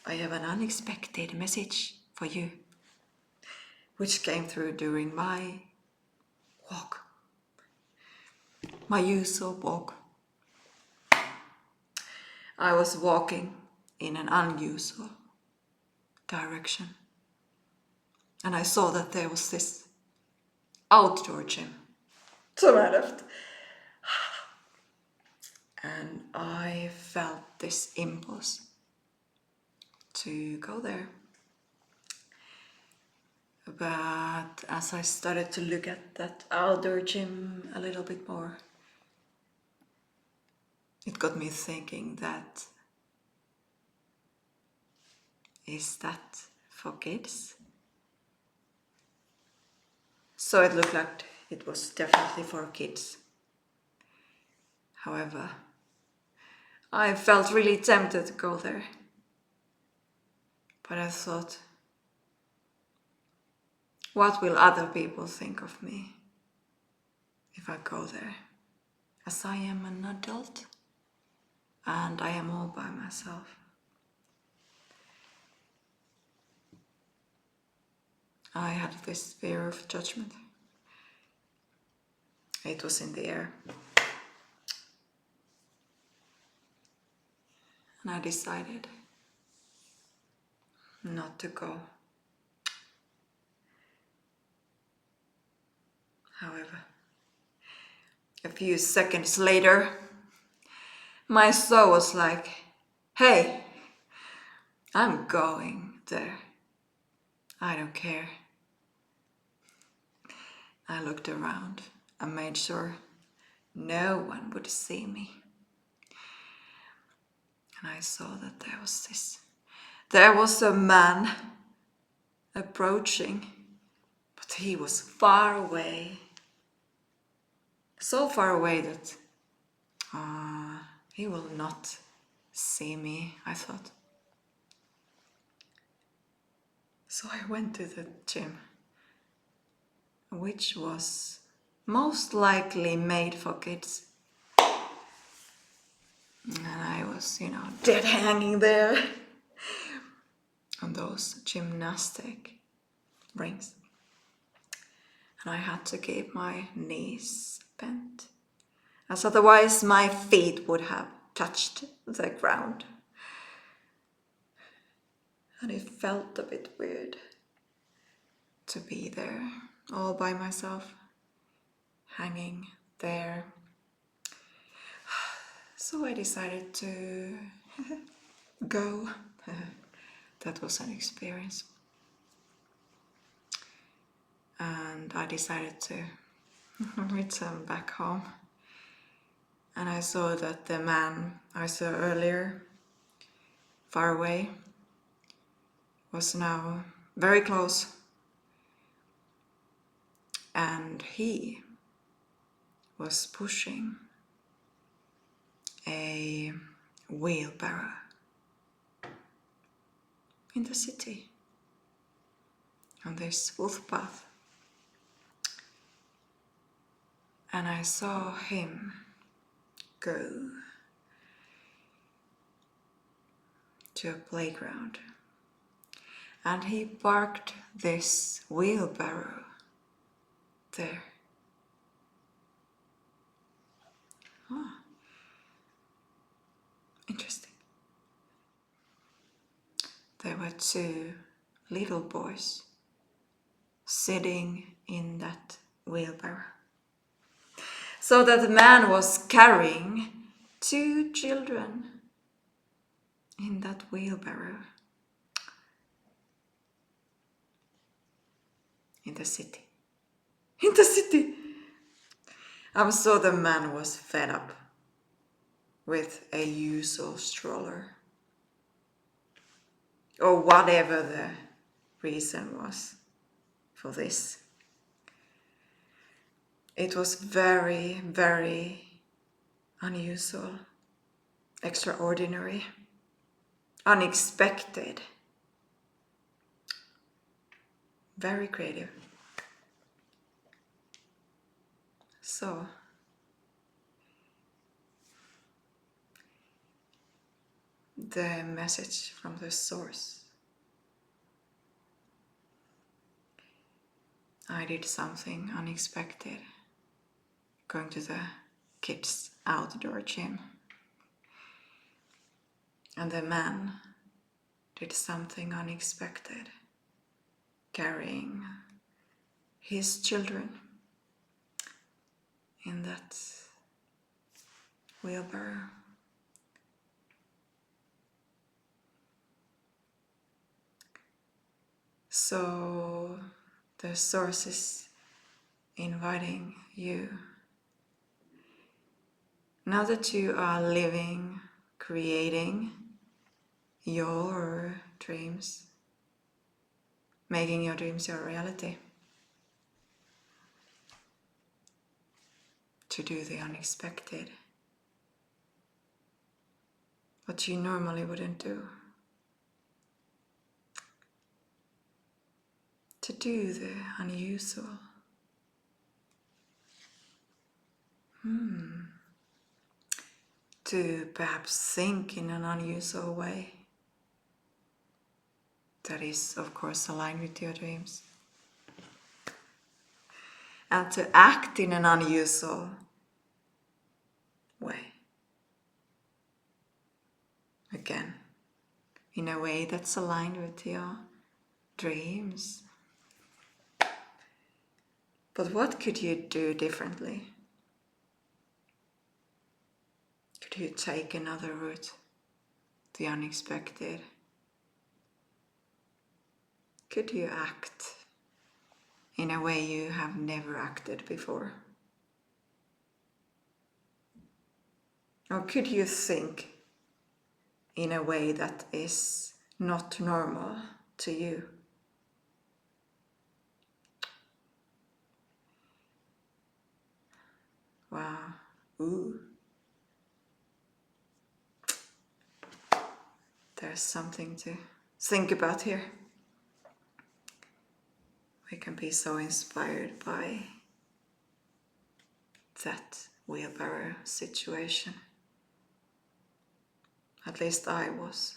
I have an unexpected message for you, which came through during my walk, my usual walk. I was walking in an unusual direction, and I saw that there was this outdoor gym to my left. And I felt this impulse to go there. But as I started to look at that outdoor gym a little bit more, it got me thinking that, is that for kids? So it looked like it was definitely for kids. However, I felt really tempted to go there. But I thought, what will other people think of me if I go there? As I am an adult and I am all by myself. I had this fear of judgment. It was in the air. And I decided not to go. However, a few seconds later, my soul was like, hey, I'm going there. I don't care. I looked around and made sure no one would see me. And I saw that there was a man approaching, but he was far away. So far away that he will not see me, I thought. So I went to the gym, which was most likely made for kids. And I was, dead hanging there on those gymnastic rings. And I had to keep my knees bent, as otherwise my feet would have touched the ground. And it felt a bit weird to be there all by myself, hanging there. So I decided to go. That was an experience. And I decided to return back home. And I saw that the man I saw earlier, far away, was now very close. And he was pushing a wheelbarrow in the city, on this footpath. And I saw him go to a playground, and he parked this wheelbarrow there. Interesting. There were two little boys sitting in that wheelbarrow. So that the man was carrying two children in that wheelbarrow in the city. In the city! I'm sure the man was fed up with a usual stroller, or whatever the reason was for this. It was very, very unusual, extraordinary, unexpected, very creative. So, the message from the source. I did something unexpected, going to the kids' outdoor gym. And the man did something unexpected, carrying his children in that wheelbarrow. So the source is inviting you, now that you are living, creating your dreams, making your dreams your reality, to do the unexpected, what you normally wouldn't do, to do the unusual. To perhaps think in an unusual way that is, of course, aligned with your dreams. And to act in an unusual way. Again, in a way that's aligned with your dreams. But what could you do differently? Could you take another route, the unexpected? Could you act in a way you have never acted before? Or could you think in a way that is not normal to you? Wow. Ooh. There's something to think about here. We can be so inspired by that wheelbarrow situation. At least I was.